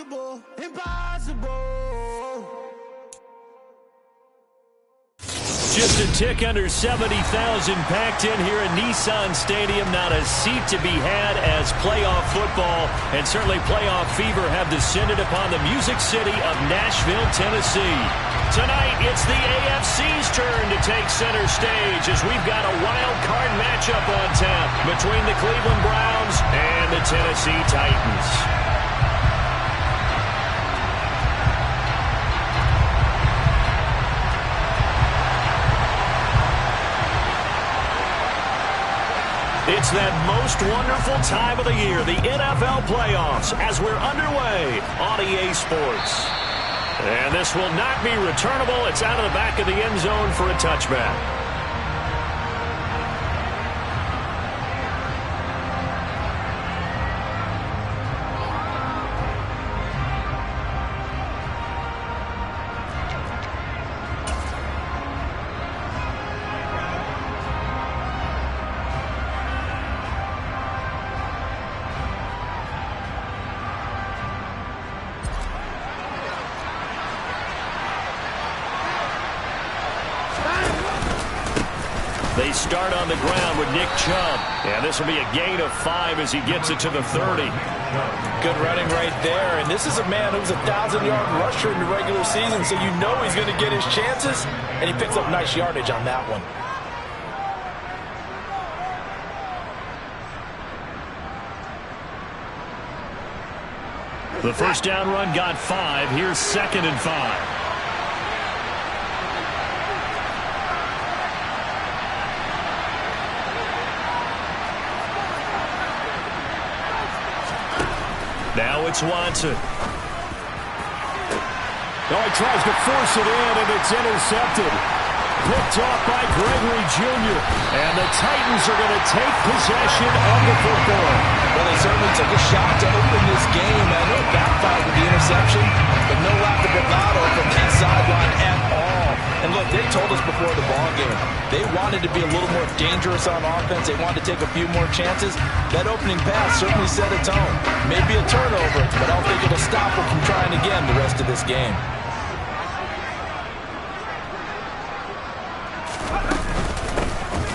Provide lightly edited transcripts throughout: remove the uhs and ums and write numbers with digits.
Impossible, impossible. Just a tick under 70,000 packed in here at Nissan Stadium. Not a seat to be had as playoff football and certainly playoff fever have descended upon the Music City of Nashville, Tennessee. Tonight, it's the AFC's turn to take center stage as we've got a wild card matchup on tap between the Cleveland Browns and the Tennessee Titans. It's that most wonderful time of the year, the NFL playoffs, as we're underway on EA Sports. And this will not be returnable. It's out of the back of the end zone for a touchback. They start on the ground with Nick Chubb. And this will be a gain of 5 as he gets it to the 30. Good running right there. And this is a man who's a 1,000-yard rusher in the regular season, so you know he's going to get his chances. And he picks up nice yardage on that one. The first down run got 5. Here's 2nd and 5. Now it's Watson. Oh, he tries to force it in, and it's intercepted. Picked off by Gregory Jr. And the Titans are going to take possession of the football. Well, they certainly took a shot to open this game. I know it backfired with the interception, but no lack of bravado from that sideline at all. And look, they told us before the ball game, they wanted to be a little more dangerous on offense. They wanted to take a few more chances. That opening pass certainly set a tone. Maybe a turnover, but I don't think it'll stop them from trying again the rest of this game.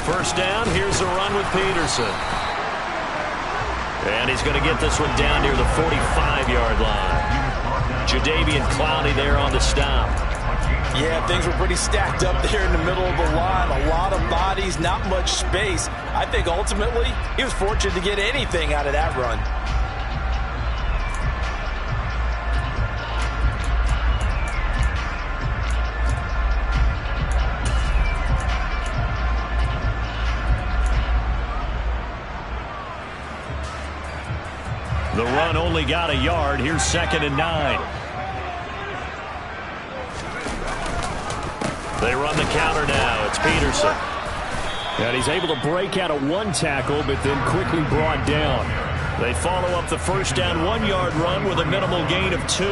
First down, here's a run with Peterson. And he's going to get this one down near the 45-yard line. Jadeveon Clowney there on the stop. Yeah, things were pretty stacked up there in the middle of the line. A lot of bodies, not much space. I think ultimately he was fortunate to get anything out of that run. The run only got a yard. Here's 2nd and 9. They run the counter now. It's Peterson. And he's able to break out of one tackle, but then quickly brought down. They follow up the first down 1-yard run with a minimal gain of 2.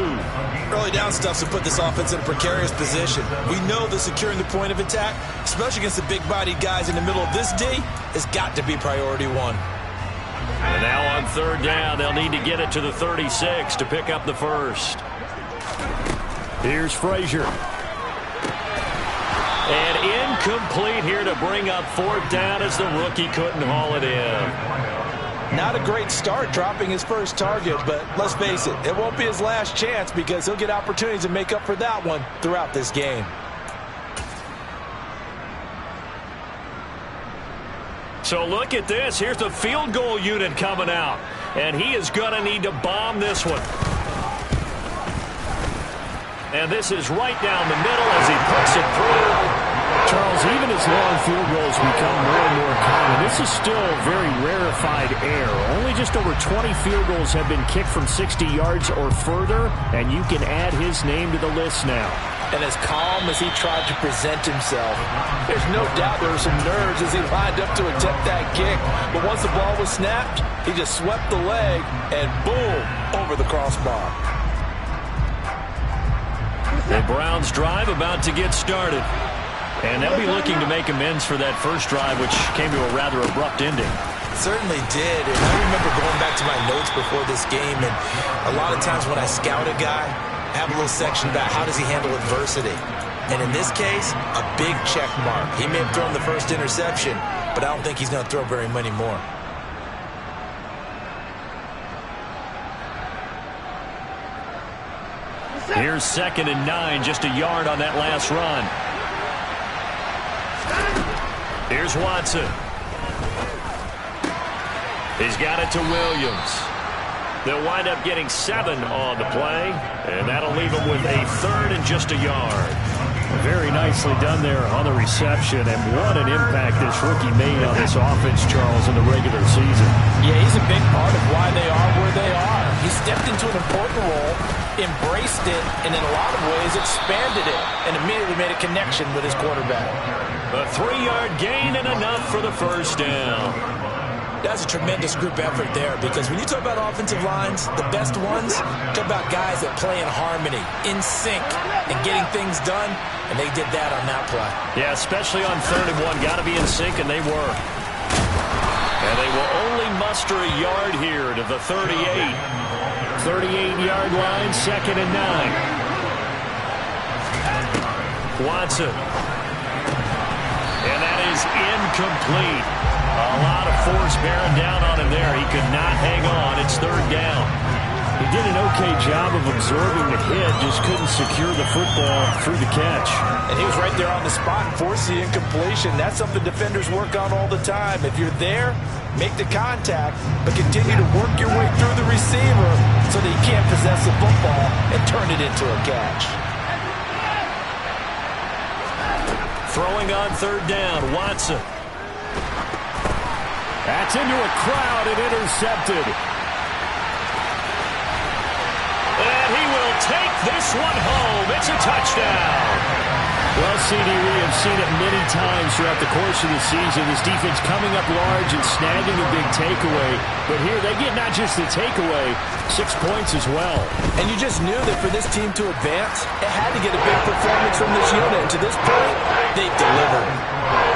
Early down stuffs have put this offense in a precarious position. We know that securing the point of attack, especially against the big-bodied guys in the middle of this D, has got to be priority 1. And now on 3rd down, they'll need to get it to the 36 to pick up the first. Here's Frazier. And incomplete here to bring up 4th down as the rookie couldn't haul it in. Not a great start dropping his first target, but let's face it, it won't be his last chance because he'll get opportunities to make up for that one throughout this game. So look at this. Here's the field goal unit coming out. And he is going to need to bomb this one. And this is right down the middle as he puts it through. Charles, even as long field goals become more and more common, this is still very rarefied air. Only just over 20 field goals have been kicked from 60 yards or further, and you can add his name to the list now. And as calm as he tried to present himself, there's no doubt there were some nerves as he lined up to attempt that kick. But once the ball was snapped, he just swept the leg and boom, over the crossbar. The Browns drive about to get started. And they'll be looking to make amends for that first drive, which came to a rather abrupt ending. Certainly did, and I remember going back to my notes before this game, and a lot of times when I scout a guy, I have a little section about how does he handle adversity. And in this case, a big check mark. He may have thrown the first interception, but I don't think he's going to throw very many more. Here's 2nd and 9, just a yard on that last run. Here's Watson. He's got it to Williams. They'll wind up getting 7 on the play, and that'll leave them with a 3rd and just a yard. Very nicely done there on the reception, and what an impact this rookie made on this offense, Charles, in the regular season. Yeah, he's a big part of why they are where they are. He stepped into an important role, embraced it, and in a lot of ways expanded it, and immediately made a connection with his quarterback. A 3-yard gain and enough for the first down. That's a tremendous group effort there, because when you talk about offensive lines, the best ones, talk about guys that play in harmony, in sync, and getting things done, and they did that on that play. Yeah, especially on 3rd and 1. Got to be in sync, and they were. And they will only muster a yard here to the 38. 38-yard line, 2nd and 9. Watson. And that is incomplete. A lot of force bearing down on him there. He could not hang on. It's 3rd down. He did an okay job of absorbing the hit, just couldn't secure the football through the catch. And he was right there on the spot and forced the incompletion. That's something defenders work on all the time. If you're there, make the contact, but continue to work your way through the receiver so that he can't possess the football and turn it into a catch. Throwing on 3rd down, Watson. That's into a crowd and intercepted. And he will take this one home. It's a touchdown. Well, CD, we have seen it many times throughout the course of the season. This defense coming up large and snagging a big takeaway. But here they get not just the takeaway, 6 points as well. And you just knew that for this team to advance, it had to get a big performance from this unit. And to this point, they've delivered.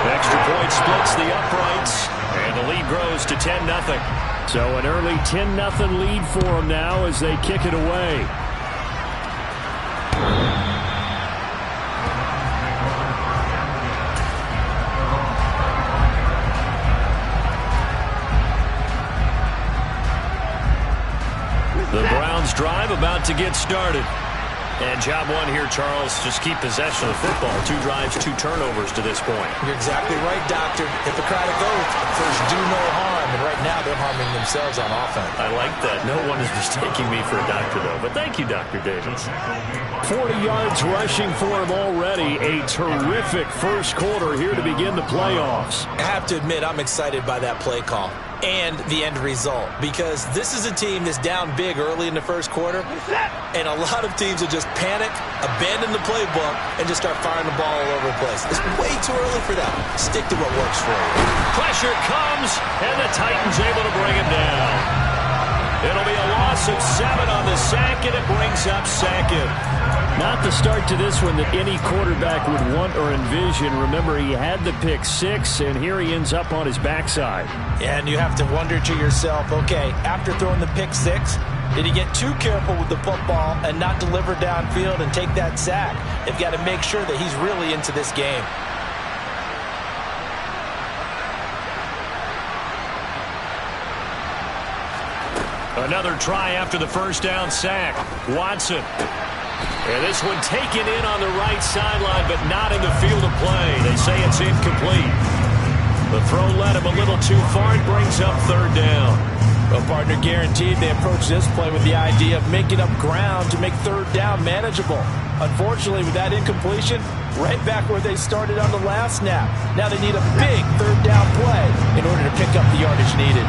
Extra point splits the uprights, and the lead grows to 10-0. So an early 10-0 lead for them now as they kick it away. The Browns drive about to get started. And job one here, Charles, just keep possession of the football. 2 drives, 2 turnovers to this point. You're exactly right, Doctor. Hippocratic oath, first do no harm. And right now they're harming themselves on offense. I like that. No one is mistaking me for a doctor, though. But thank you, Dr. Davis. 40 yards rushing for him already. A terrific first quarter here to begin the playoffs. I have to admit, I'm excited by that play call and the end result, because this is a team that's down big early in the first quarter, and a lot of teams will just panic, abandon the playbook, and just start firing the ball all over the place. It's way too early for that. Stick to what works for you. Pressure comes, and the Titans able to bring him down. It'll be a loss of 7 on the sack, and it brings up 2nd. Not the start to this one that any quarterback would want or envision. Remember, he had the pick 6, and here he ends up on his backside. And you have to wonder to yourself, okay, after throwing the pick 6, did he get too careful with the football and not deliver downfield and take that sack? They've got to make sure that he's really into this game. Another try after the first down sack. Watson. And this one taken in on the right sideline, but not in the field of play. They say it's incomplete. The throw led him a little too far. It brings up 3rd down. Well, partner, guaranteed they approach this play with the idea of making up ground to make 3rd down manageable. Unfortunately, with that incompletion, right back where they started on the last snap. Now they need a big 3rd down play in order to pick up the yardage needed.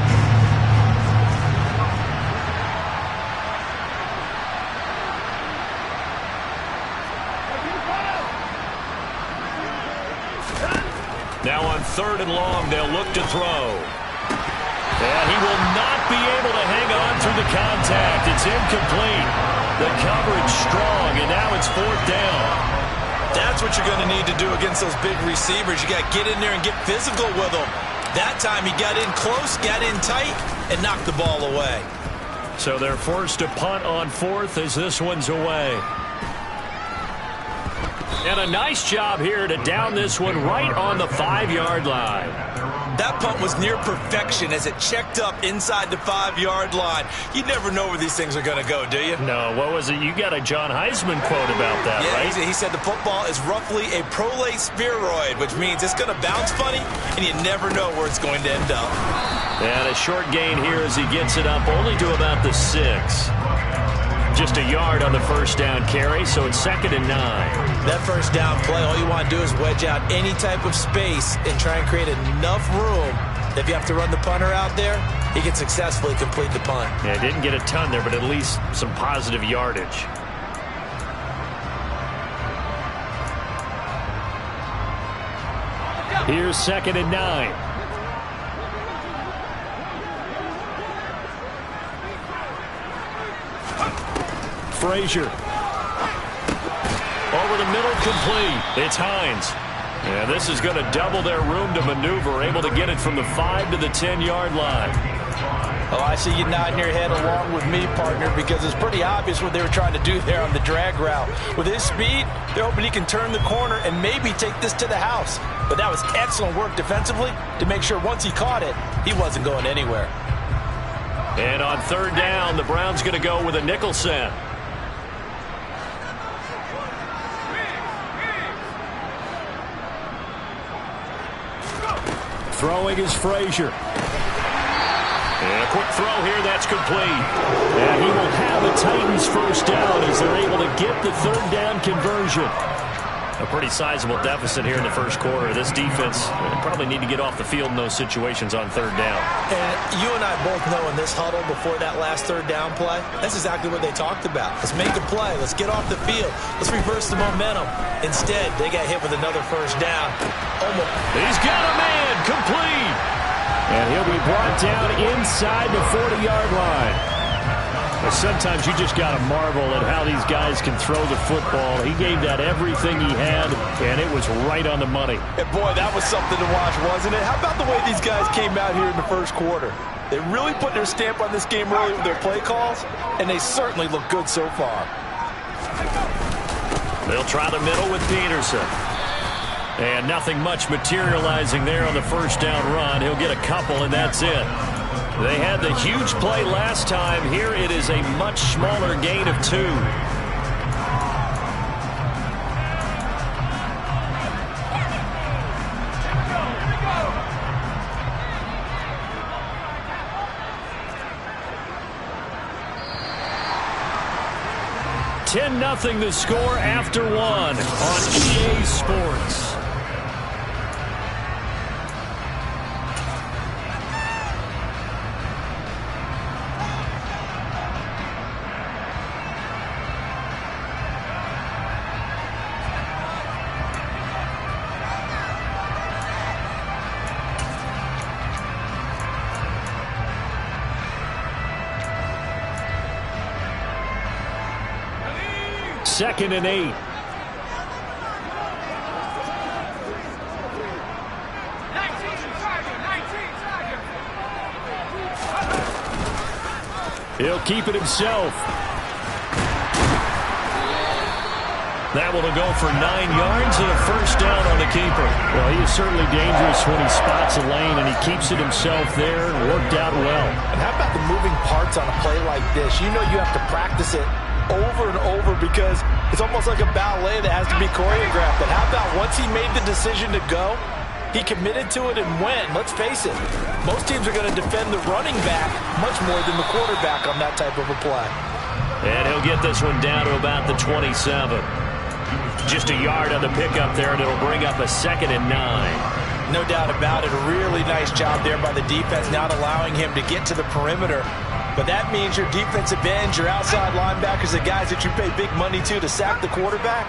Now on 3rd and long, they'll look to throw. And he will not be able to hang on through the contact. It's incomplete. The coverage strong, and now it's 4th down. That's what you're going to need to do against those big receivers. You got to get in there and get physical with them. That time he got in close, got in tight, and knocked the ball away. So they're forced to punt on fourth as this one's away. And a nice job here to down this one right on the 5-yard line. That punt was near perfection as it checked up inside the 5-yard line. You never know where these things are going to go, do you? No, what was it? You got a John Heisman quote about that, right? Yeah, he said the football is roughly a prolate spheroid, which means it's going to bounce funny, and you never know where it's going to end up. And a short gain here as he gets it up only to about the 6. Just a yard on the first down carry, so it's 2nd and 9. That first down play, all you want to do is wedge out any type of space and try and create enough room that if you have to run the punter out there, he can successfully complete the punt. Yeah, didn't get a ton there, but at least some positive yardage. Here's 2nd and 9. Frazier. Over the middle, complete. It's Hines. And this is going to double their room to maneuver, able to get it from the 5 to the 10-yard line. Oh, I see you nodding your head along with me, partner, because it's pretty obvious what they were trying to do there on the drag route. With his speed, they're hoping he can turn the corner and maybe take this to the house. But that was excellent work defensively to make sure once he caught it, he wasn't going anywhere. And on 3rd down, the Browns going to go with a nickel set. Throwing is Frazier. And a quick throw here, that's complete. And he will have the Titans first down as they're able to get the 3rd down conversion. A pretty sizable deficit here in the first quarter. This defense probably need to get off the field in those situations on 3rd down. And you and I both know in this huddle before that last 3rd down play, that's exactly what they talked about. Let's make a play. Let's get off the field. Let's reverse the momentum. Instead, they got hit with another first down. Almost. He's got a man. Complete. And he'll be brought down inside the 40-yard line. Sometimes you just got to marvel at how these guys can throw the football. He gave that everything he had, and it was right on the money. And boy, that was something to watch, wasn't it? How about the way these guys came out here in the first quarter? They really put their stamp on this game early with their play calls, and they certainly look good so far. They'll try the middle with Peterson. And nothing much materializing there on the first down run. He'll get a couple, and that's it. They had the huge play last time. Here it is a much smaller gain of 2. $10-0 the score after 1 on EA Sports. Second and 8. He'll keep it himself. That will go for 9 yards and a first down on the keeper. Well, he is certainly dangerous when he spots a lane, and he keeps it himself there and worked out well. And how about the moving parts on a play like this? You know you have to practice it over and over because it's almost like a ballet that has to be choreographed. But how about once he made the decision to go, he committed to it and went. Let's face it, most teams are going to defend the running back much more than the quarterback on that type of a play. And he'll get this one down to about the 27. Just a yard on the pickup there, and it'll bring up a 2nd and 9. No doubt about it. A really nice job there by the defense, not allowing him to get to the perimeter. But that means your defensive ends, your outside linebackers, the guys that you pay big money to sack the quarterback,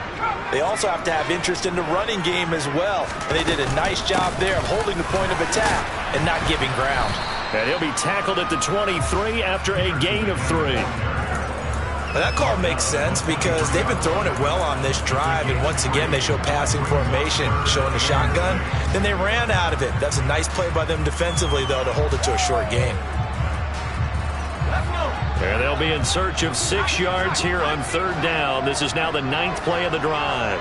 they also have to have interest in the running game as well. And they did a nice job there of holding the point of attack and not giving ground. And he'll be tackled at the 23 after a gain of 3. Well, that call makes sense because they've been throwing it well on this drive, and once again they show passing formation, showing the shotgun. Then they ran out of it. That's a nice play by them defensively, though, to hold it to a short game. And they'll be in search of 6 yards here on 3rd down. This is now the 9th play of the drive.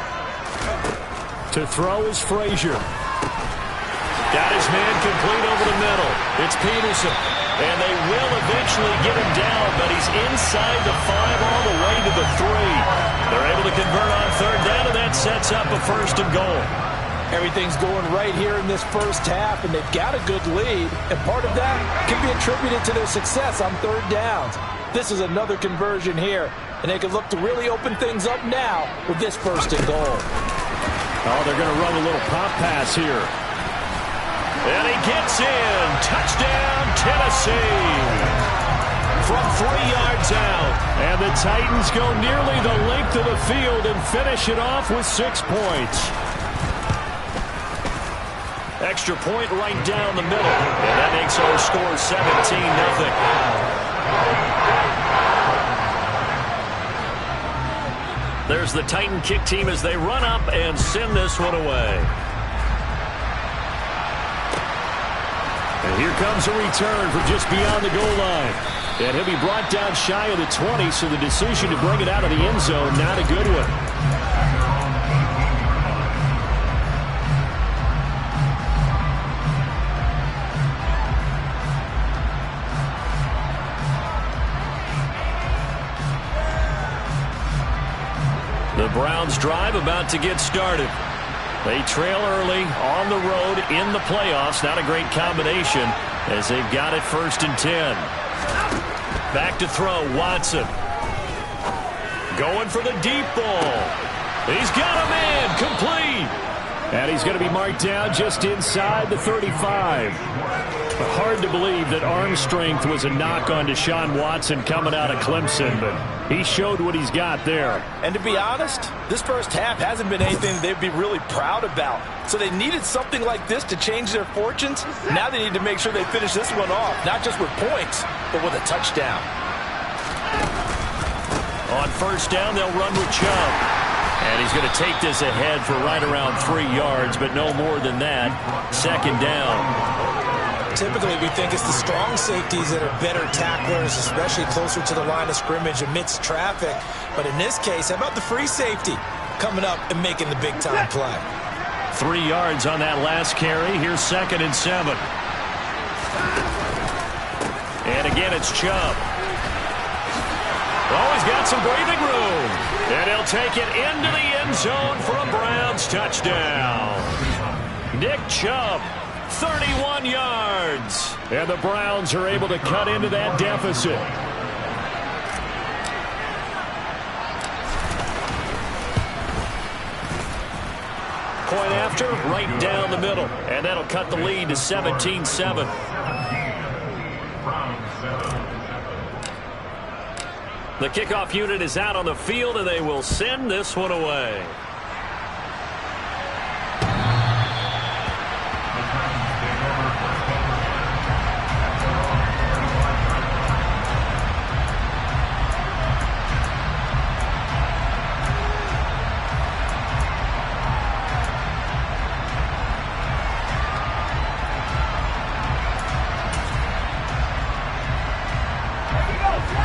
To throw is Frazier. Got his man complete over the middle. It's Peterson. And they will eventually get him down, but he's inside the 5 all the way to the 3. They're able to convert on 3rd down, and that sets up a 1st and goal. Everything's going right here in this first half, and they've got a good lead, and part of that can be attributed to their success on 3rd downs. This is another conversion here, and they can look to really open things up now with this 1st and goal. Oh, they're going to run a little pop pass here. And he gets in. Touchdown, Tennessee. From 3 yards out. And the Titans go nearly the length of the field and finish it off with 6 points. Extra point right down the middle. And that makes our score 17-0. There's the Titan kick team as they run up and send this one away. And here comes a return from just beyond the goal line. And he'll be brought down shy of the 20, so the decision to bring it out of the end zone, not a good one. The Browns drive about to get started. They trail early on the road in the playoffs. Not a great combination as they've got it 1st and 10. Back to throw, Watson. Going for the deep ball. He's got a man, complete. And he's going to be marked down just inside the 35. Hard to believe that arm strength was a knock on Deshaun Watson coming out of Clemson, but he showed what he's got there. And to be honest, this first half hasn't been anything they'd be really proud about. So they needed something like this to change their fortunes. Now they need to make sure they finish this one off, not just with points, but with a touchdown. On 1st down, they'll run with Chubb. And he's going to take this ahead for right around 3 yards, but no more than that. 2nd down. Typically, we think it's the strong safeties that are better tacklers, especially closer to the line of scrimmage amidst traffic. But in this case, how about the free safety coming up and making the big-time play? 3 yards on that last carry. Here's 2nd and 7. And again, it's Chubb. Oh, he's got some breathing room. And he'll take it into the end zone for a Browns touchdown. Nick Chubb. 31 yards. And the Browns are able to cut into that deficit. Point after, right down the middle. And that'll cut the lead to 17-7. The kickoff unit is out on the field, and they will send this one away.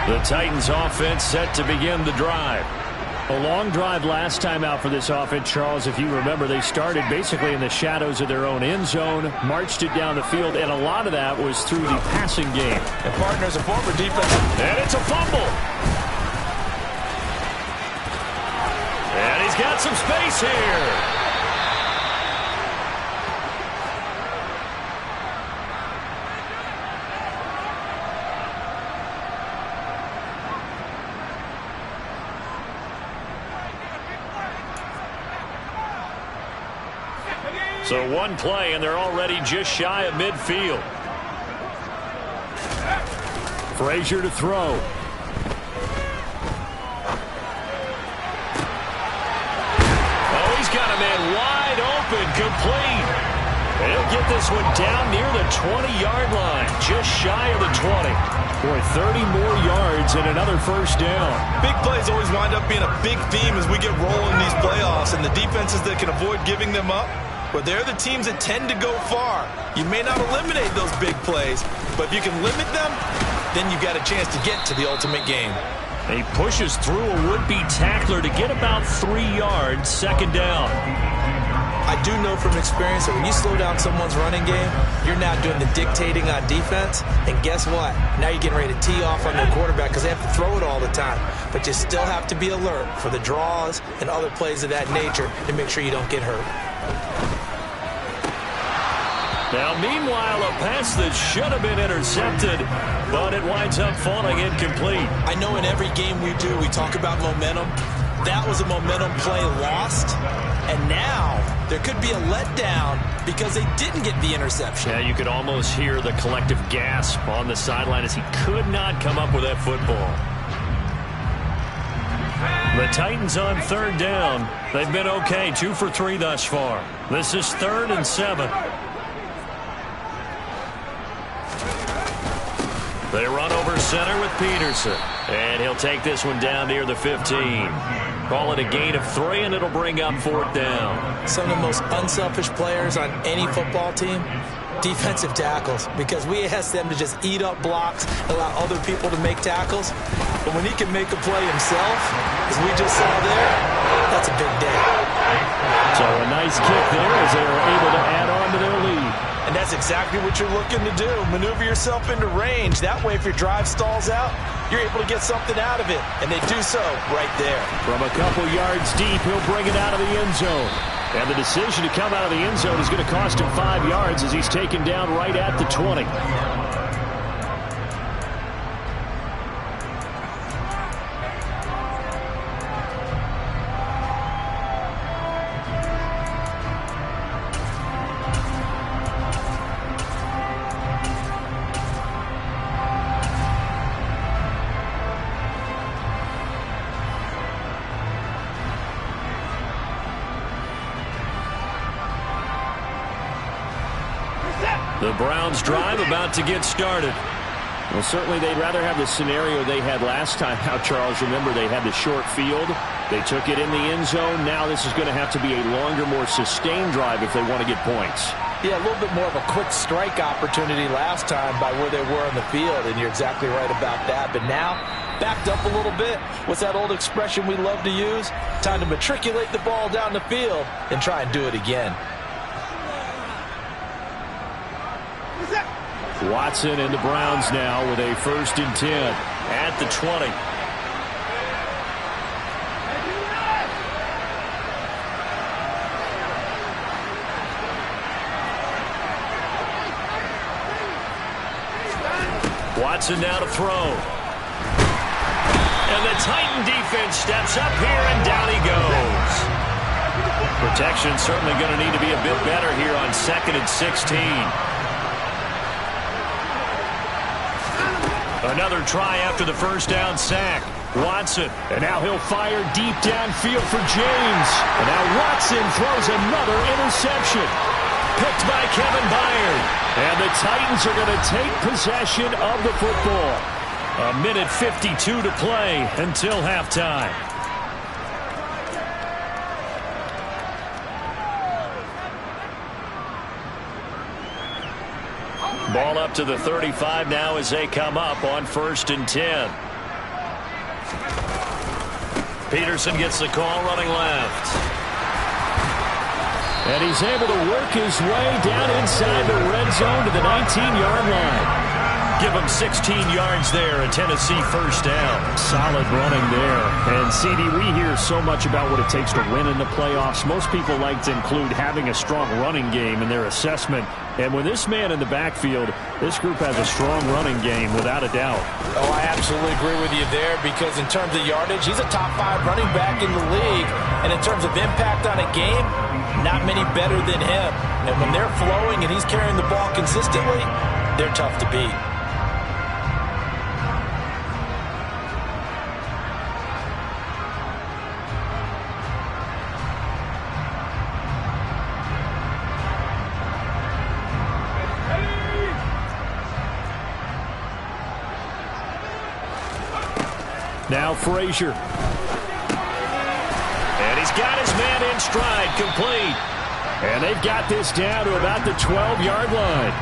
The Titans offense set to begin the drive. A long drive last time out for this offense, Charles. If you remember, they started basically in the shadows of their own end zone, marched it down the field, and a lot of that was through the passing game. And partners, a former defensive. And it's a fumble. And he's got some space here. So one play, and they're already just shy of midfield. Frazier to throw. Oh, he's got a man wide open, complete. And he'll get this one down near the 20-yard line, just shy of the 20. Boy, 30 more yards and another first down. Big plays always wind up being a big theme as we get rolling these playoffs, and the defenses that can avoid giving them up, well, they're the teams that tend to go far. You may not eliminate those big plays, but if you can limit them, then you've got a chance to get to the ultimate game. He pushes through a would-be tackler to get about 3 yards, second down. I do know from experience that when you slow down someone's running game, you're now doing the dictating on defense. And guess what? Now you're getting ready to tee off on their quarterback because they have to throw it all the time. But you still have to be alert for the draws and other plays of that nature to make sure you don't get hurt. Now, meanwhile, a pass that should have been intercepted, but it winds up falling incomplete. I know in every game we do, we talk about momentum. That was a momentum play lost. And now there could be a letdown because they didn't get the interception. Yeah, you could almost hear the collective gasp on the sideline as he could not come up with that football. The Titans on third down. They've been okay, 2 for 3 thus far. This is 3rd and 7. They run over center with Peterson. And he'll take this one down near the 15. Call it a gain of 3, and it'll bring up 4th down. Some of the most unselfish players on any football team, defensive tackles, because we ask them to just eat up blocks, allow other people to make tackles. But when he can make a play himself, as we just saw there, that's a big day. So a nice kick there as they were able to add on to their lead. And that's exactly what you're looking to do. Maneuver yourself into range. That way, if your drive stalls out, you're able to get something out of it. And they do so right there. From a couple yards deep, he'll bring it out of the end zone. And the decision to come out of the end zone is going to cost him 5 yards as he's taken down right at the 20. The Browns drive about to get started. Well, certainly they'd rather have the scenario they had last time out, Charles. Remember, they had the short field. They took it in the end zone. Now this is going to have to be a longer, more sustained drive if they want to get points. Yeah, a little bit more of a quick strike opportunity last time by where they were on the field, and you're exactly right about that. But now, backed up a little bit. What's that old expression we love to use? Time to matriculate the ball down the field and try and do it again. Watson and the Browns now with a 1st and 10 at the 20. Watson now to throw. And the Titan defense steps up here, and down he goes. Protection certainly going to need to be a bit better here on 2nd and 16. Another try after the first down sack. Watson, and now he'll fire deep downfield for James. And now Watson throws another interception. Picked by Kevin Byard. And the Titans are going to take possession of the football. 1:52 to play until halftime. Ball up to the 35 now as they come up on 1st and 10. Peterson gets the call running left. And he's able to work his way down inside the red zone to the 19-yard line. Give him 16 yards there, a Tennessee first down. Solid running there. And, CD, we hear so much about what it takes to win in the playoffs. Most people like to include having a strong running game in their assessment. And with this man in the backfield, this group has a strong running game without a doubt. Oh, I absolutely agree with you there because in terms of yardage, he's a top 5 running back in the league. And in terms of impact on a game, not many better than him. And when they're flowing and he's carrying the ball consistently, they're tough to beat. Now Frazier. And he's got his man in stride, complete. And they've got this down to about the 12-yard line.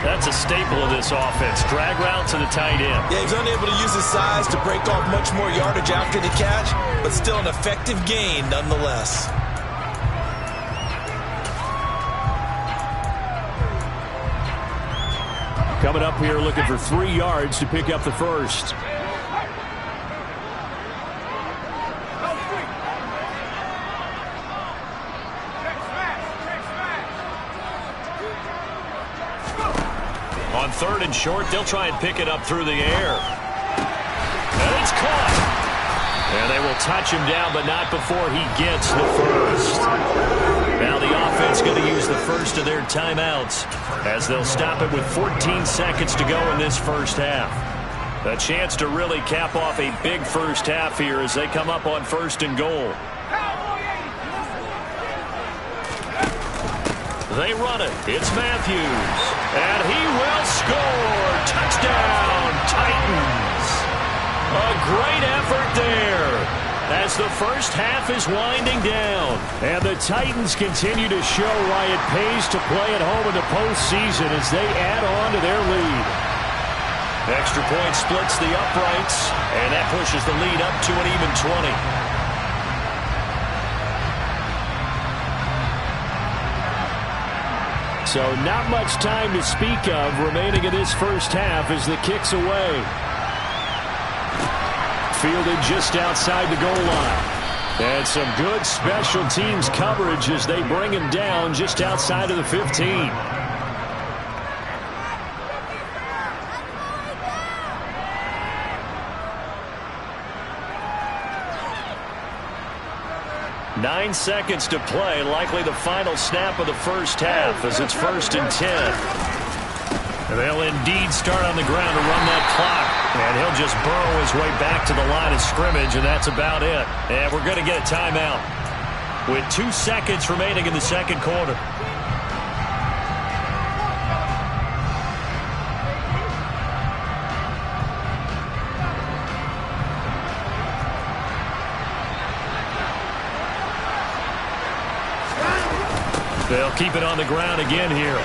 That's a staple of this offense. Drag route to the tight end. Yeah, he's unable to use his size to break off much more yardage after the catch, but still an effective gain nonetheless. Coming up here looking for 3 yards to pick up the first. On 3rd and short, they'll try and pick it up through the air. And it's caught. And they will touch him down, but not before he gets the first. Now the offense going to use the first of their timeouts as they'll stop it with 14 seconds to go in this first half. A chance to really cap off a big first half here as they come up on 1st and goal. They run it. It's Matthews. And he will score. Touchdown, Titans. A great effort there as the first half is winding down. And the Titans continue to show why it pays to play at home in the postseason as they add on to their lead. Extra point splits the uprights, and that pushes the lead up to an even 20. So not much time to speak of remaining in this first half as the kick's away. Fielded just outside the goal line. And some good special teams coverage as they bring him down just outside of the 15. Nine seconds to play, likely the final snap of the first half as it's 1st and 10. And they'll indeed start on the ground to run that clock. And he'll just burrow his way back to the line of scrimmage, and that's about it. And we're going to get a timeout with 2 seconds remaining in the second quarter. They'll keep it on the ground again here.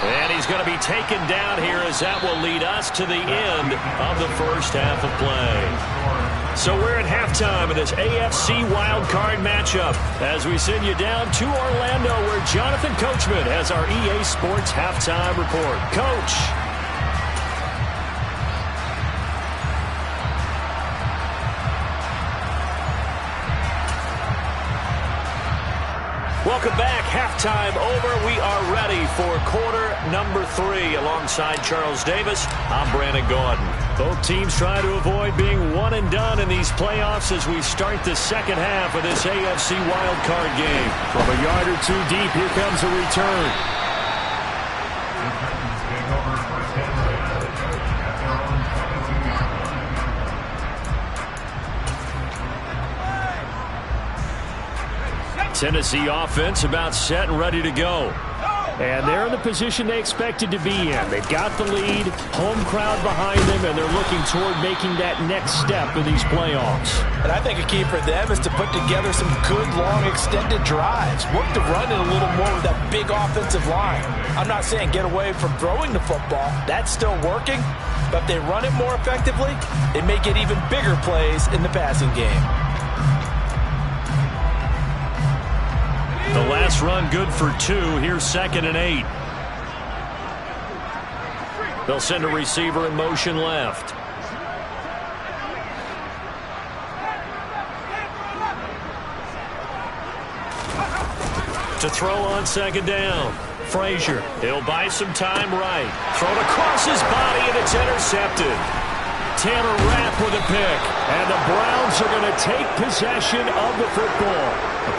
And he's going to be taken down here as that will lead us to the end of the first half of play. So we're at halftime of this AFC wildcard matchup as we send you down to Orlando where Jonathan Coachman has our EA Sports halftime report. Coach. Welcome back. Halftime over. We are ready for quarter number 3. Alongside Charles Davis, I'm Brandon Gaudin. Both teams trying to avoid being one and done in these playoffs as we start the second half of this AFC wildcard game. From a yard or 2 deep, here comes a return. Tennessee offense about set and ready to go. And they're in the position they expected to be in. They've got the lead, home crowd behind them, and they're looking toward making that next step in these playoffs. And I think a key for them is to put together some good, long, extended drives. Work the run in a little more with that big offensive line. I'm not saying get away from throwing the football. That's still working. But if they run it more effectively, they may get even bigger plays in the passing game. The last run good for 2. Here's 2nd and 8. They'll send a receiver in motion left. To throw on 2nd down. Frazier. He'll buy some time right. Thrown across his body and it's intercepted. Tanner Rapp with a pick. And the Browns are going to take possession of the football.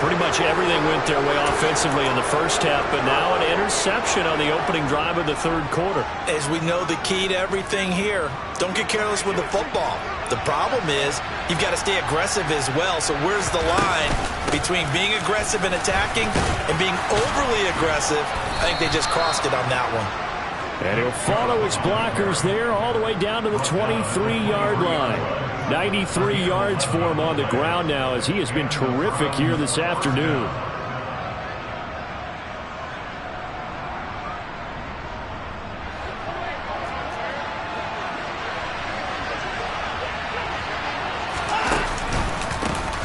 Pretty much everything went their way offensively in the first half, but now an interception on the opening drive of the third quarter. As we know, the key to everything here, don't get careless with the football. The problem is you've got to stay aggressive as well. So where's the line between being aggressive and attacking and being overly aggressive? I think they just crossed it on that one. And he'll follow his blockers there all the way down to the 23-yard line. 93 yards for him on the ground now as he has been terrific here this afternoon.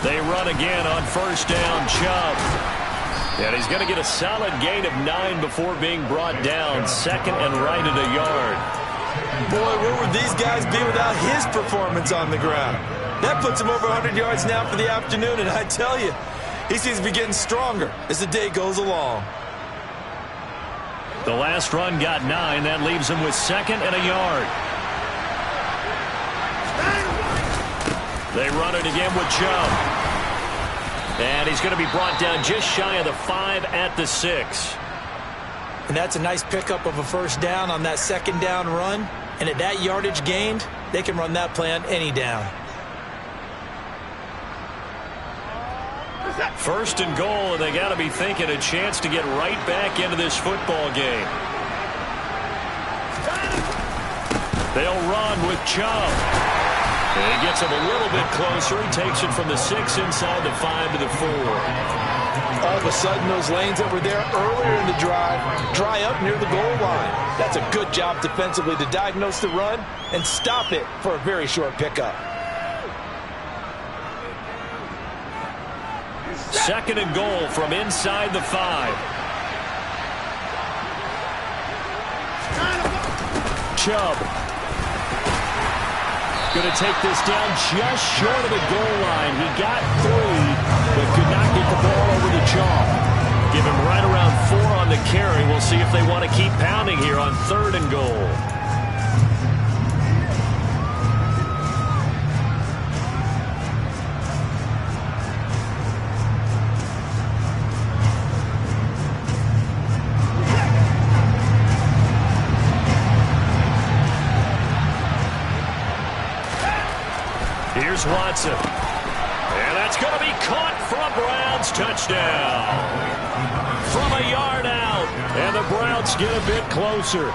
They run again on first down. Chubb. And he's going to get a solid gain of 9 before being brought down. Second and right at a yard. Boy, where would these guys be without his performance on the ground? That puts him over 100 yards now for the afternoon, and I tell you, he seems to be getting stronger as the day goes along. The last run got 9. That leaves him with second and a yard. They run it again with Chubb. And he's going to be brought down just shy of the 5 at the 6. And that's a nice pickup of a first down on that second down run. And at that yardage gained, they can run that play on any down. First and goal, and they got to be thinking a chance to get right back into this football game. They'll run with Chubb. And he gets him a little bit closer. He takes it from the 6 inside the 5 to the 4. All of a sudden, those lanes that were there earlier in the drive dry up near the goal line. That's a good job defensively to diagnose the run and stop it for a very short pickup. Second and goal from inside the 5. Chubb. Going to take this down just short of the goal line. He got 3, but could not get the ball over the chalk. Give him right around 4 on the carry. We'll see if they want to keep pounding here on third and goal. Here's Watson. And that's going to be caught for a Browns touchdown. From a yard out. And the Browns get a bit closer.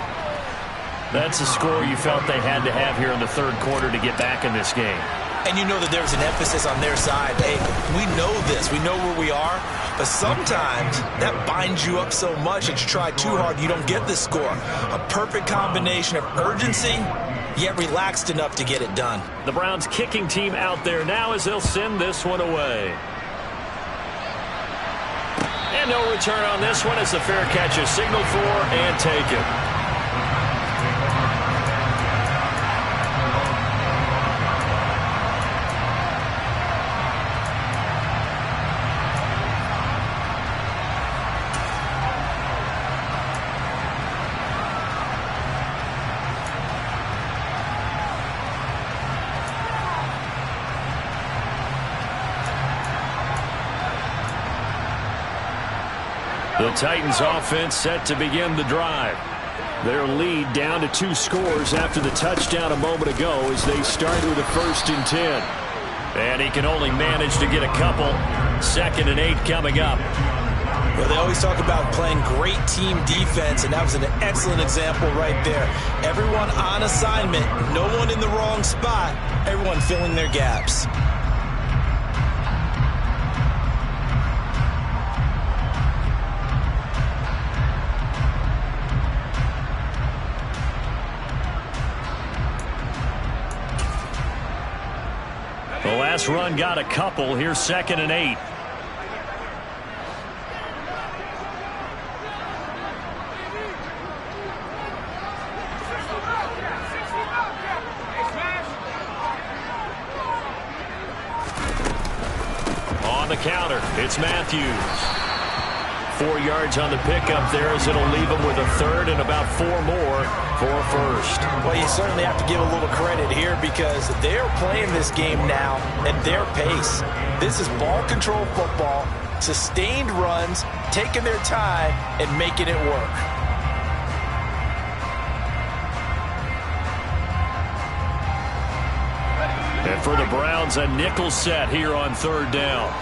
That's a score you felt they had to have here in the third quarter to get back in this game. And you know that there's an emphasis on their side. Hey, we know this. We know where we are. But sometimes that binds you up so much that you try too hard, you don't get the score. A perfect combination of urgency, yet relaxed enough to get it done. The Browns kicking team out there now as they'll send this one away. And no return on this one as the fair catch is signaled for and taken. The Titans offense set to begin the drive. Their lead down to 2 scores after the touchdown a moment ago as they start with a 1st and 10. And he can only manage to get a couple. 2nd and 8 coming up. Well, they always talk about playing great team defense, and that was an excellent example right there. Everyone on assignment, no one in the wrong spot, everyone filling their gaps. The last run got a couple. Here's 2nd and 8. On the counter, it's Matthews. 4 yards on the pickup there as it'll leave him with a 3rd and about 4 more for a 1st. Well, you certainly have to give a little credit here because they're playing this game now at their pace. This is ball control football, sustained runs, taking their time and making it work. And for the Browns, a nickel set here on 3rd down.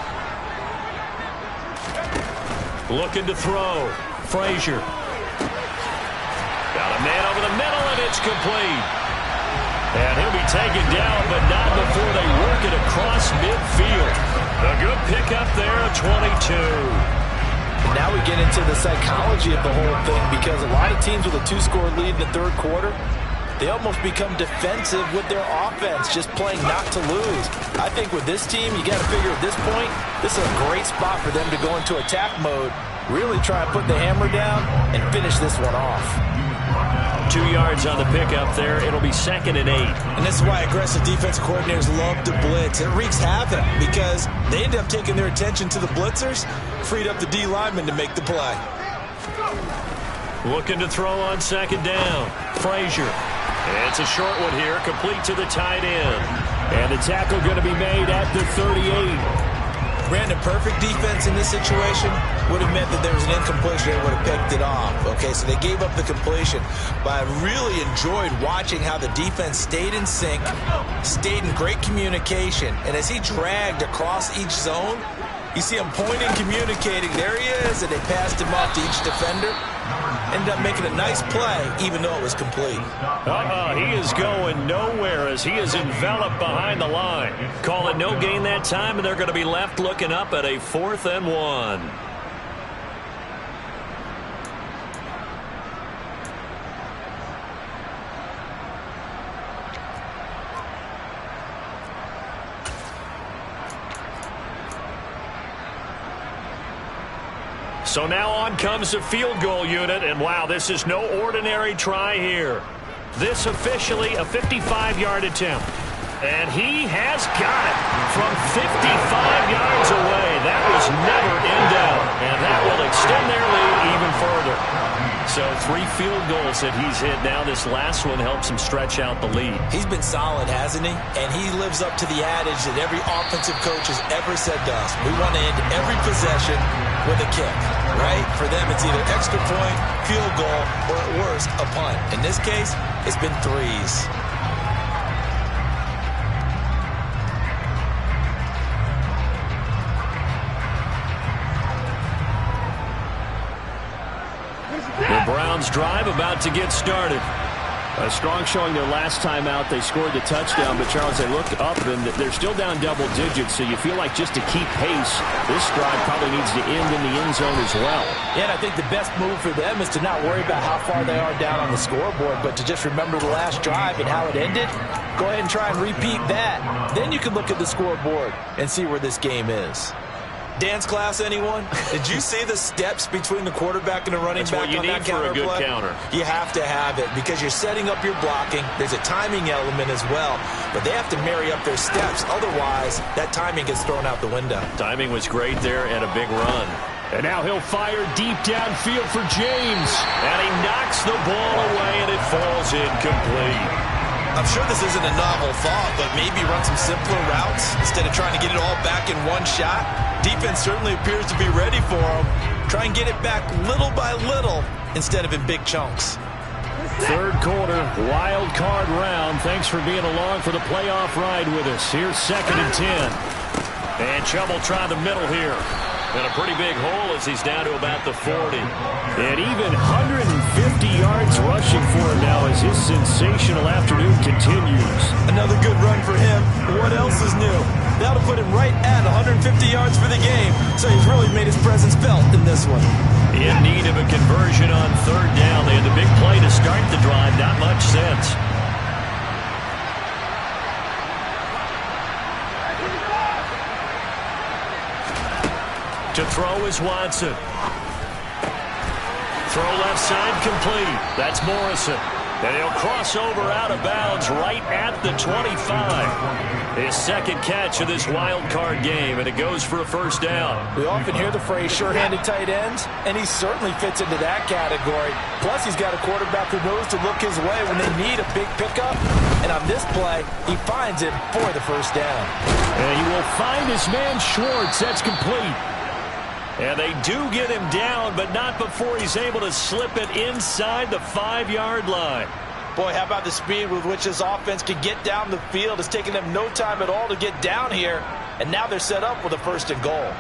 Looking to throw. Frazier. Got a man over the middle, and it's complete. And he'll be taken down, but not before they work it across midfield. A good pickup there, a 22. Now we get into the psychology of the whole thing, because a lot of teams with a 2-score lead in the third quarter, they almost become defensive with their offense, just playing not to lose. I think with this team, you got to figure at this point, this is a great spot for them to go into attack mode, really try and put the hammer down and finish this one off. 2 yards on the pickup there. It'll be 2nd and 8. And this is why aggressive defense coordinators love to blitz. It wreaks havoc because they end up taking their attention to the blitzers, freed up the D lineman to make the play. Looking to throw on 2nd down. Frazier. It's a short one here, complete to the tight end. And the tackle going to be made at the 38. Brandon, perfect defense in this situation would have meant that there was an incompletion. They would have picked it off. Okay, so they gave up the completion. But I really enjoyed watching how the defense stayed in sync, stayed in great communication. And as he dragged across each zone, you see him pointing, communicating. There he is, and they passed him off to each defender. Ended up making a nice play, even though it was complete. He is going nowhere as he is enveloped behind the line. Call it no gain that time, and they're going to be left looking up at a 4th and 1. So now on comes the field goal unit, and wow, this is no ordinary try here. This officially a 55-yard attempt. And he has got it from 55 yards away. That was never in doubt, and that will extend their lead even further. So 3 field goals that he's hit now. This last one helps him stretch out the lead. He's been solid, hasn't he? And he lives up to the adage that every offensive coach has ever said to us. We want to end every possession with a kick, right? For them, it's either extra point, field goal, or at worst, a punt. In this case, it's been 3s. The Browns drive about to get started. A strong showing their last time out. They scored the touchdown, but Charles, they look up and they're still down double digits, so you feel like just to keep pace, this drive probably needs to end in the end zone as well. Yeah, and I think the best move for them is to not worry about how far they are down on the scoreboard, but to just remember the last drive and how it ended. Go ahead and try and repeat that. Then you can look at the scoreboard and see where this game is. Dance class, anyone? Did you see the steps between the quarterback and the running back on that counter play? That's what you need for a good counter. You have to have it because you're setting up your blocking. There's a timing element as well, but they have to marry up their steps. Otherwise, that timing gets thrown out the window. Timing was great there and a big run. And now he'll fire deep downfield for James. And he knocks the ball away, and it falls incomplete. I'm sure this isn't a novel thought, but maybe run some simpler routes instead of trying to get it all back in one shot. Defense certainly appears to be ready for him. Try and get it back little by little instead of in big chunks. Third quarter, wild card round. Thanks for being along for the playoff ride with us. Here's 2nd and 10. And Chubb will try the middle here. And a pretty big hole as he's down to about the 40. And even 150 yards rushing for him now as his sensational afternoon continues. Another good run for him. What else is new? That'll put him right at 150 yards for the game. So he's really made his presence felt in this one. In need of a conversion on 3rd down. They had the big play to start the drive. Not much sense. To throw is Watson. Throw left side complete. That's Morrison. And he'll cross over out of bounds right at the 25. His 2nd catch of this wild card game, and it goes for a 1st down. We often hear the phrase sure-handed tight ends, and he certainly fits into that category. Plus, he's got a quarterback who knows to look his way when they need a big pickup. And on this play, he finds him for the 1st down. And he will find his man Schwartz. That's complete. And they do get him down, but not before he's able to slip it inside the 5-yard line. Boy, how about the speed with which this offense can get down the field? It's taken them no time at all to get down here, and now they're set up with a 1st and goal.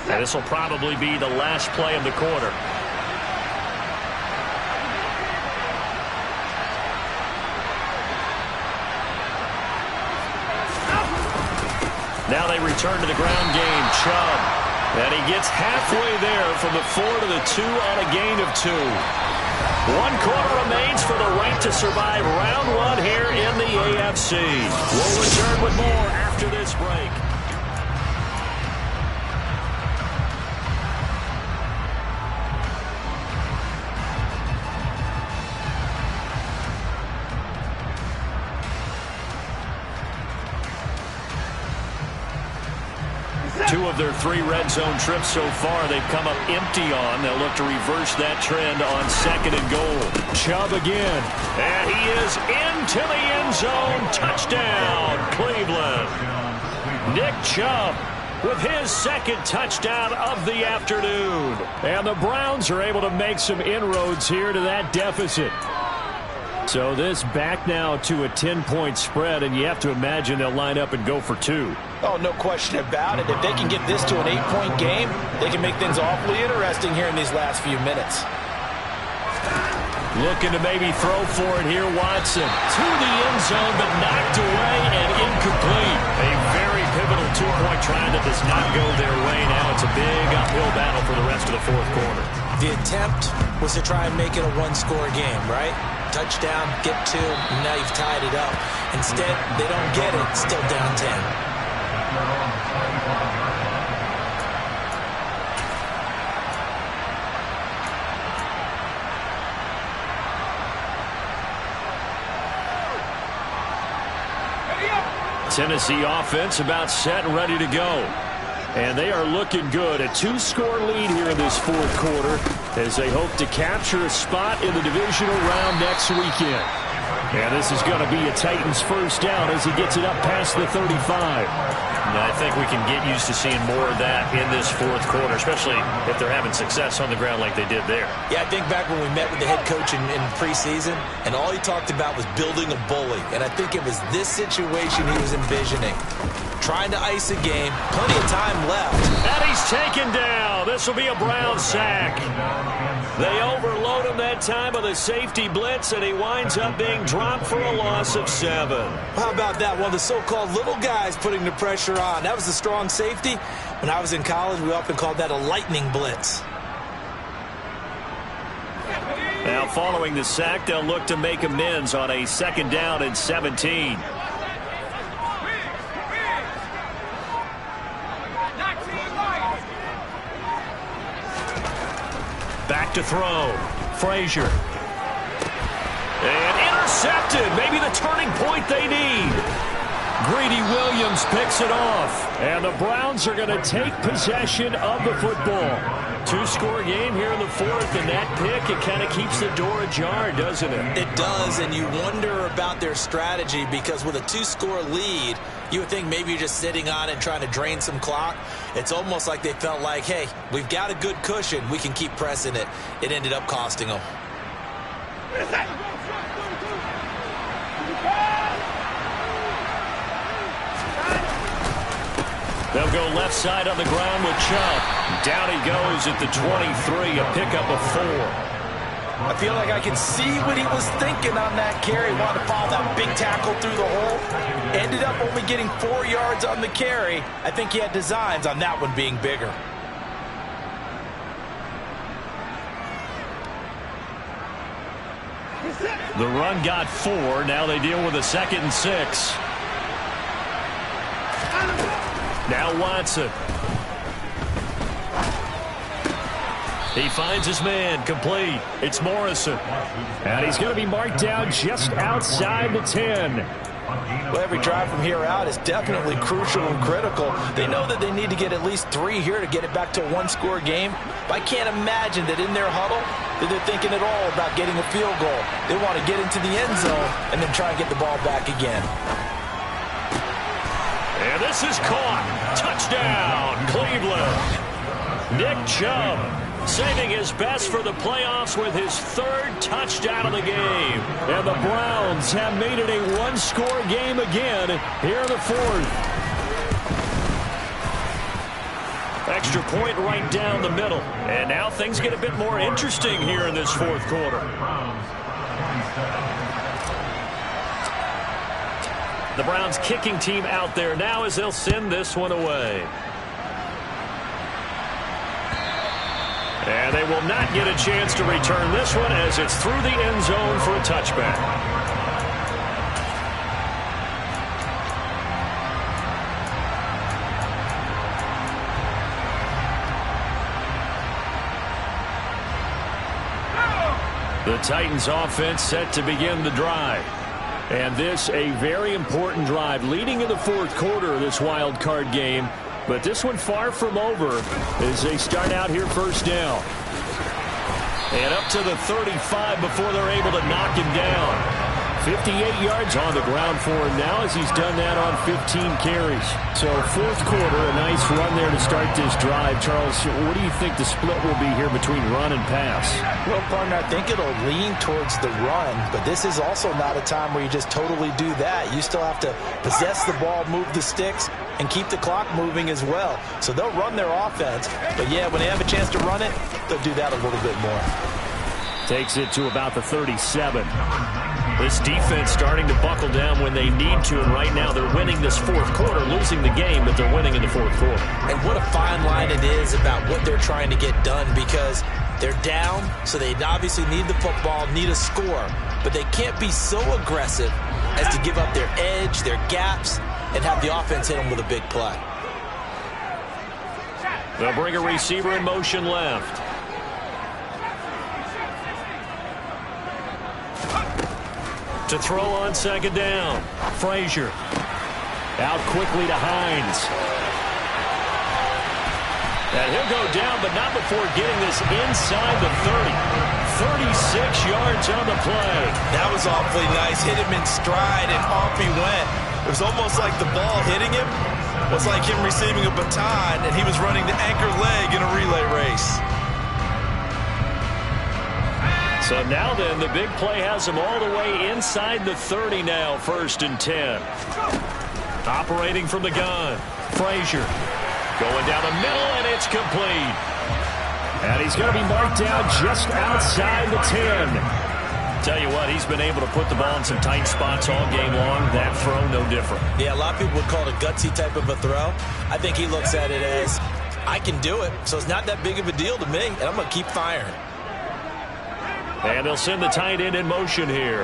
And this will probably be the last play of the quarter. Now they return to the ground game. Chubb. And he gets halfway there from the 4 to the 2 on a gain of 2. 1 quarter remains for the right to survive round 1 here in the AFC. We'll return with more after this break. Two of their 3 red zone trips so far they've come up empty on. They'll look to reverse that trend on 2nd and goal. Chubb again. And he is into the end zone. Touchdown, Cleveland. Nick Chubb with his 2nd touchdown of the afternoon. And the Browns are able to make some inroads here to that deficit. So this back now to a 10-point spread, and you have to imagine they'll line up and go for 2. Oh, no question about it. If they can get this to an 8-point game, they can make things awfully interesting here in these last few minutes. Looking to maybe throw for it here, Watson. To the end zone, but knocked away and incomplete. A very pivotal 2-point try that does not go their way. Now it's a big uphill battle for the rest of the 4th quarter. The attempt was to try and make it a 1-score game, right? Touchdown, get 2, and now you've tied it up. Instead, they don't get it, still down 10. Tennessee offense about set and ready to go. And they are looking good. A 2-score lead here in this 4th quarter as they hope to capture a spot in the divisional round next weekend. And this is going to be a Titans first down as he gets it up past the 35. And I think we can get used to seeing more of that in this 4th quarter, especially if they're having success on the ground like they did there. Yeah, I think back when we met with the head coach in preseason, and all he talked about was building a bully. And I think it was this situation he was envisioning. Trying to ice a game, plenty of time left. And he's taken down. This will be a Brown sack. They overload him that time with a safety blitz, and he winds up being dropped for a loss of 7. How about that? One of the so-called little guys putting the pressure on. That was a strong safety. When I was in college, we often called that a lightning blitz. Now following the sack, they'll look to make amends on a 2nd down and 17. Back to throw. Frazier. And intercepted. Maybe the turning point they need. Greedy Williams picks it off. And the Browns are going to take possession of the football. 2-score game here in the 4th, and that pick, it kind of keeps the door ajar, doesn't it? It does, and you wonder about their strategy because with a 2-score lead, you would think maybe you're just sitting on it trying to drain some clock. It's almost like they felt like, hey, we've got a good cushion. We can keep pressing it. It ended up costing them. They'll go left side on the ground with Chubb. Down he goes at the 23, a pickup of 4. I feel like I can see what he was thinking on that carry. Wanted to follow that big tackle through the hole. Ended up only getting 4 yards on the carry. I think he had designs on that one being bigger. The run got 4. Now they deal with a 2nd and 6. Now Watson. He finds his man, complete. It's Morrison. And he's going to be marked down just outside the 10. Well, every drive from here out is definitely crucial and critical. They know that they need to get at least 3 here to get it back to a 1-score game. But I can't imagine that in their huddle that they're thinking at all about getting a field goal. They want to get into the end zone and then try and get the ball back again. And this is caught. Touchdown, Cleveland. Nick Chubb saving his best for the playoffs with his 3rd touchdown of the game. And the Browns have made it a 1-score game again here in the 4th. Extra point right down the middle. And now things get a bit more interesting here in this fourth quarter. The Browns kicking team out there now as they'll send this one away. And they will not get a chance to return this one as it's through the end zone for a touchback. The Titans offense set to begin the drive. And this a very important drive leading in the fourth quarter of this wild card game. But this one far from over as they start out here first down. And up to the 35 before they're able to knock him down. 58 yards on the ground for him now as he's done that on 15 carries. So fourth quarter, a nice run there to start this drive. Charles, what do you think the split will be here between run and pass? Well, partner, I think it'll lean towards the run, but this is also not a time where you just totally do that. You still have to possess the ball, move the sticks, and keep the clock moving as well. So they'll run their offense, but yeah, when they have a chance to run it, they'll do that a little bit more. Takes it to about the 37. This defense starting to buckle down when they need to, and right now they're winning this fourth quarter, losing the game, but they're winning in the fourth quarter. And what a fine line it is about what they're trying to get done, because they're down, so they obviously need the football, need a score, but they can't be so aggressive as to give up their edge, their gaps, and have the offense hit them with a big play. They'll bring a receiver in motion left. To throw on second down. Frazier. Out quickly to Hines. And he'll go down, but not before getting this inside the 30. 36 yards on the play. That was awfully nice. Hit him in stride, and off he went. It was almost like the ball hitting him was like him receiving a baton, and he was running the anchor leg in a relay race. So now then, the big play has him all the way inside the 30 now, 1st and 10. Operating from the gun. Frazier going down the middle, and it's complete. And he's going to be marked down just outside the 10. Tell you what, he's been able to put the ball in some tight spots all game long. That throw, no different. Yeah, a lot of people would call it a gutsy type of a throw. I think he looks at it as, I can do it, so it's not that big of a deal to me, and I'm going to keep firing. And they'll send the tight end in motion here.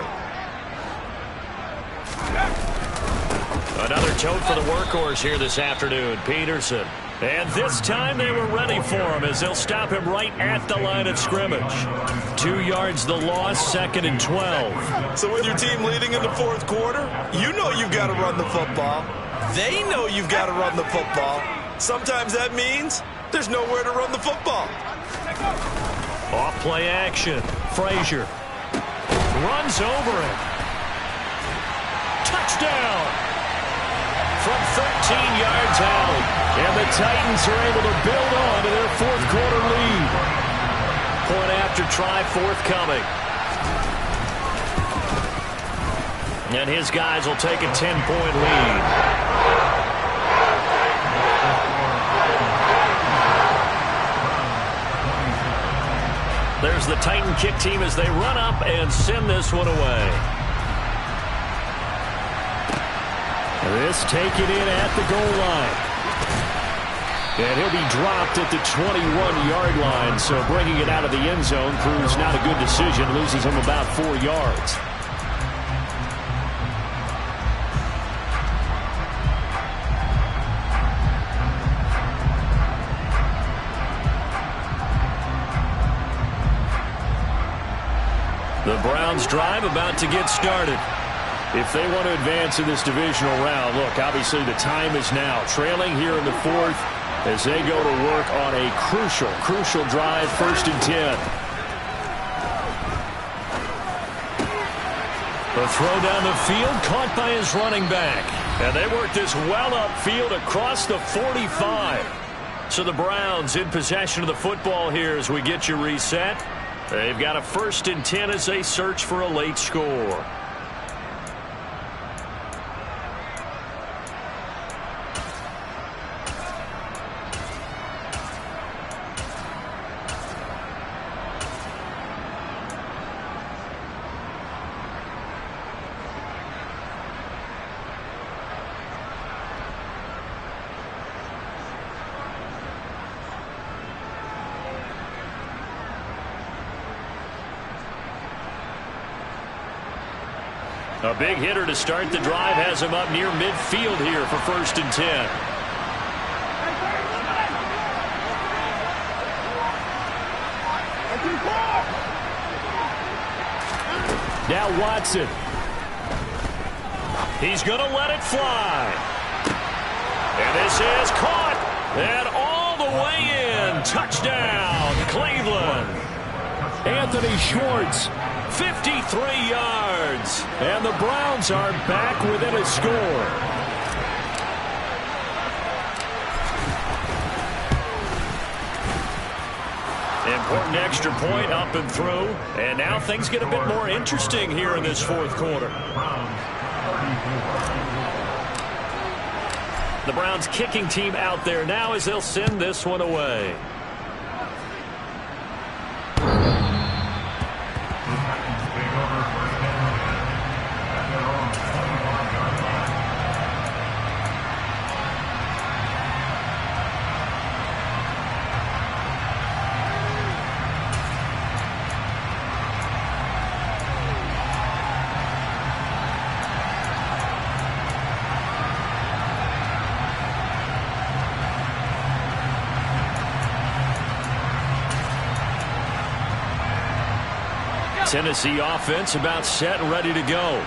Another tote for the workhorse here this afternoon, Peterson. And this time they were ready for him as they'll stop him right at the line of scrimmage. 2 yards the loss, 2nd and 12. So with your team leading in the fourth quarter, you know you've got to run the football. They know you've got to run the football. Sometimes that means there's nowhere to run the football. Off play action. Frazier runs over it. Touchdown from 13 yards out. And the Titans are able to build on to their fourth quarter lead. Point after try forthcoming. And his guys will take a 10-point lead. There's the Titan kick team as they run up and send this one away. This taken in at the goal line. And he'll be dropped at the 21-yard line, so bringing it out of the end zone proves not a good decision, loses him about 4 yards. The Browns drive about to get started. If they want to advance in this divisional round, look, obviously the time is now. Trailing here in the fourth as they go to work on a crucial drive, 1st and 10. The throw down the field caught by his running back. And they work this well upfield across the 45. So the Browns in possession of the football here as we get you reset. They've got a 1st and 10 as they search for a late score. A big hitter to start the drive has him up near midfield here for 1st and 10. Now Watson. He's going to let it fly. And this is caught. And all the way in. Touchdown, Cleveland. Anthony Schwartz. 53 yards. And the Browns are back within a score. Important extra point up and through. And now things get a bit more interesting here in this 4th quarter. The Browns kicking team out there now as they'll send this one away. Tennessee offense about set and ready to go.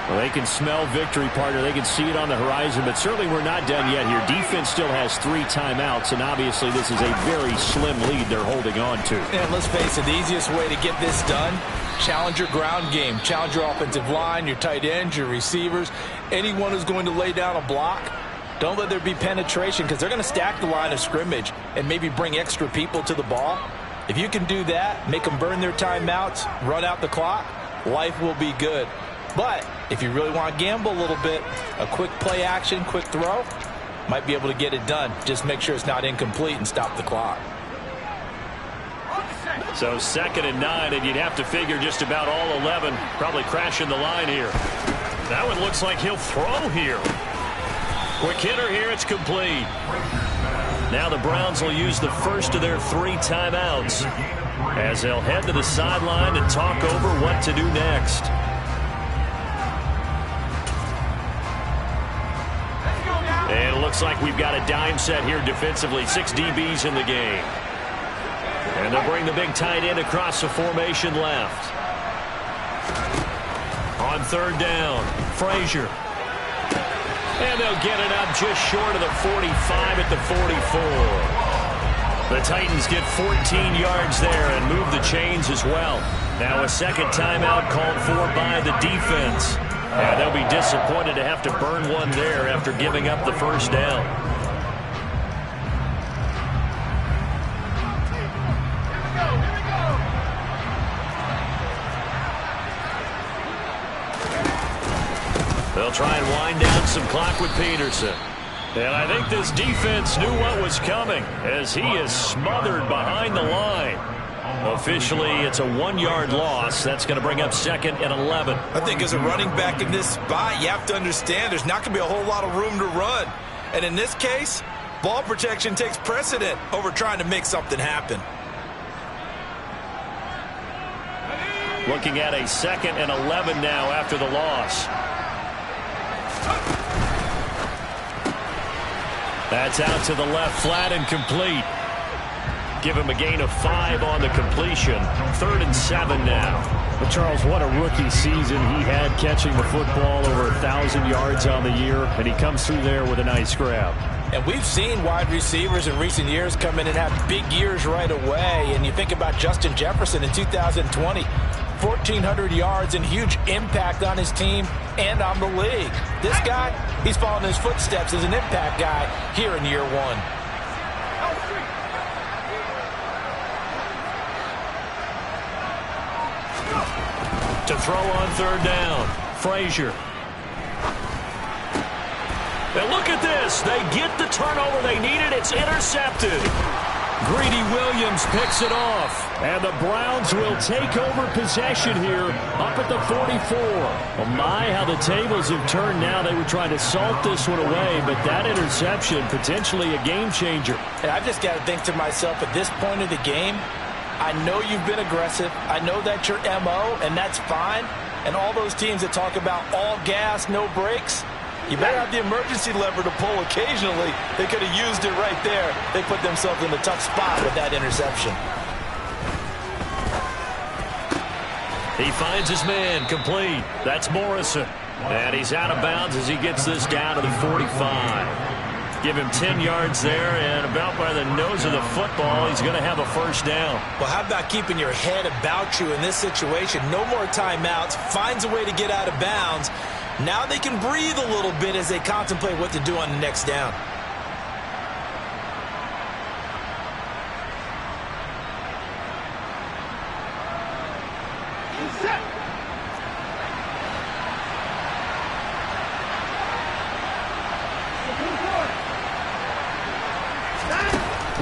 Well, they can smell victory, partner. They can see it on the horizon, but certainly we're not done yet here. Defense still has 3 timeouts, and obviously this is a very slim lead they're holding on to. And let's face it, the easiest way to get this done, challenge your ground game. Challenge your offensive line, your tight ends, your receivers, anyone who's going to lay down a block. Don't let there be penetration because they're going to stack the line of scrimmage and maybe bring extra people to the ball. If you can do that, make them burn their timeouts, run out the clock, life will be good. But if you really want to gamble a little bit, a quick play action, quick throw, might be able to get it done. Just make sure it's not incomplete and stop the clock. So 2nd and 9, and you'd have to figure just about all 11 probably crashing the line here. That one looks like he'll throw here. Quick hitter here, it's complete. Now the Browns will use the first of their 3 timeouts as they'll head to the sideline and talk over what to do next. And it looks like we've got a dime set here defensively. 6 DBs in the game. And they'll bring the big tight end across the formation left. On 3rd down, Frazier. And they'll get it up just short of the 45 at the 44. The Titans get 14 yards there and move the chains as well. Now a 2nd timeout called for by the defense. And they'll be disappointed to have to burn one there after giving up the 1st down. They'll try and wind down some clock with Peterson. And I think this defense knew what was coming as he is smothered behind the line. Officially, it's a 1-yard loss. That's going to bring up 2nd and 11. I think as a running back in this spot, you have to understand there's not going to be a whole lot of room to run. And in this case, ball protection takes precedent over trying to make something happen. Looking at a 2nd and 11 now after the loss. That's out to the left, flat and complete. Give him a gain of 5 on the completion. 3rd and 7 now. But Charles, what a rookie season he had catching the football, over 1,000 yards on the year, and he comes through there with a nice grab. And we've seen wide receivers in recent years come in and have big years right away. And you think about Justin Jefferson in 2020, 1,400 yards and huge impact on his team and on the league. This guy, he's following his footsteps as an impact guy here in year 1. To throw on 3rd down, Frazier. And look at this. They get the turnover they needed. It's intercepted. Greedy Williams picks it off. And the Browns will take over possession here up at the 44. Oh my, how the tables have turned now. They were trying to salt this one away, but that interception, potentially a game changer. And I've just got to think to myself, at this point of the game, I know you've been aggressive. I know that's your MO, and that's fine. And all those teams that talk about all gas, no brakes, you better have the emergency lever to pull occasionally. They could have used it right there. They put themselves in a tough spot with that interception. He finds his man, complete. That's Morrison. And he's out of bounds as he gets this down to the 45. Give him 10 yards there, and about by the nose of the football, he's going to have a first down. Well, how about keeping your head about you in this situation? No more timeouts. Finds a way to get out of bounds. Now they can breathe a little bit as they contemplate what to do on the next down.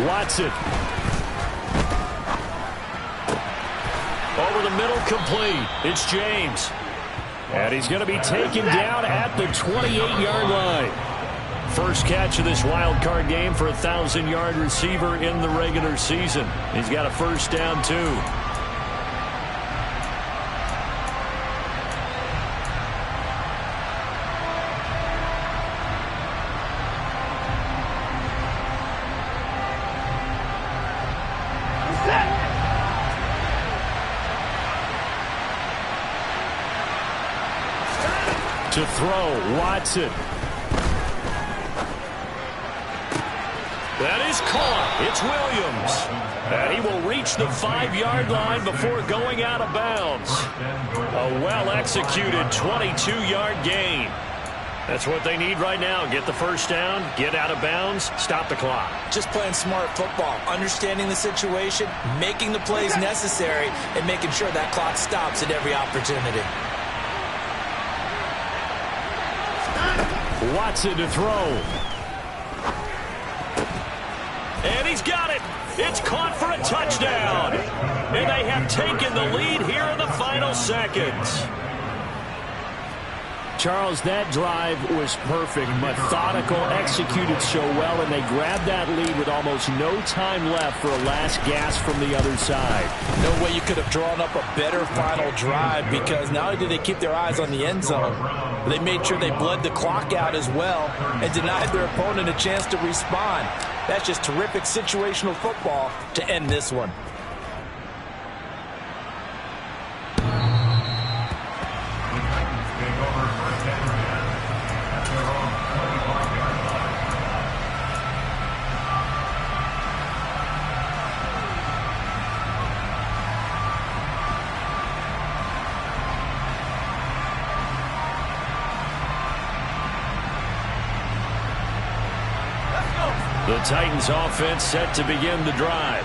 Watson. Over the middle, complete. It's James. And he's going to be taken down at the 28-yard line. First catch of this wild card game for a 1,000-yard receiver in the regular season. He's got a first down, too. To throw, Watson. That is caught. It's Williams. And he will reach the 5-yard line before going out of bounds. A well-executed 22-yard gain. That's what they need right now. Get the first down, get out of bounds, stop the clock. Just playing smart football, understanding the situation, making the plays necessary, and making sure that clock stops at every opportunity. Watson to throw. And he's got it. It's caught for a touchdown. And they have taken the lead here in the final seconds. Charles, that drive was perfect, methodical, executed so well, and they grabbed that lead with almost no time left for a last gasp from the other side. No way you could have drawn up a better final drive, because not only did they keep their eyes on the end zone, but they made sure they bled the clock out as well and denied their opponent a chance to respond. That's just terrific situational football to end this one. The Titans offense set to begin the drive.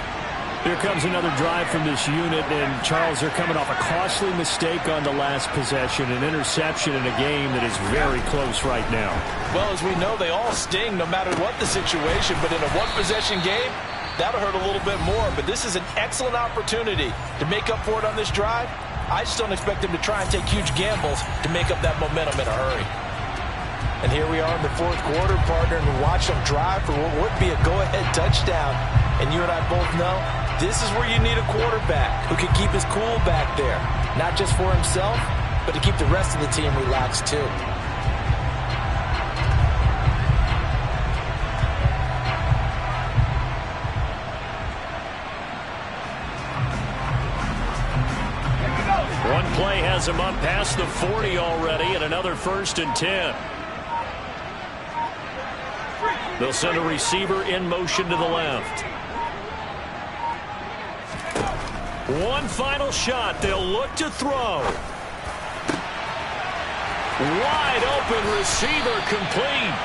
Here comes another drive from this unit, and Charles, they're coming off a costly mistake on the last possession, an interception in a game that is very close right now. Well, as we know, they all sting no matter what the situation, but in a one-possession game, that'll hurt a little bit more. But this is an excellent opportunity to make up for it on this drive. I just don't expect them to try and take huge gambles to make up that momentum in a hurry. And here we are in the fourth quarter, partner, and watch them drive for what would be a go-ahead touchdown. And you and I both know this is where you need a quarterback who can keep his cool back there, not just for himself, but to keep the rest of the team relaxed too. One play has him up past the 40 already, and another 1st and 10. They'll send a receiver in motion to the left. One final shot. They'll look to throw. Wide open receiver, complete.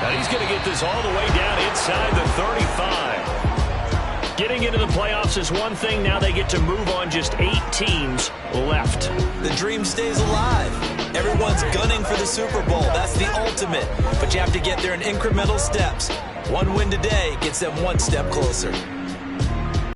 Now he's going to get this all the way down inside the 35. Getting into the playoffs is one thing. Now they get to move on. Just 8 teams left. The dream stays alive. Everyone's gunning for the Super Bowl. That's the ultimate. But you have to get there in incremental steps. One win today gets them one step closer.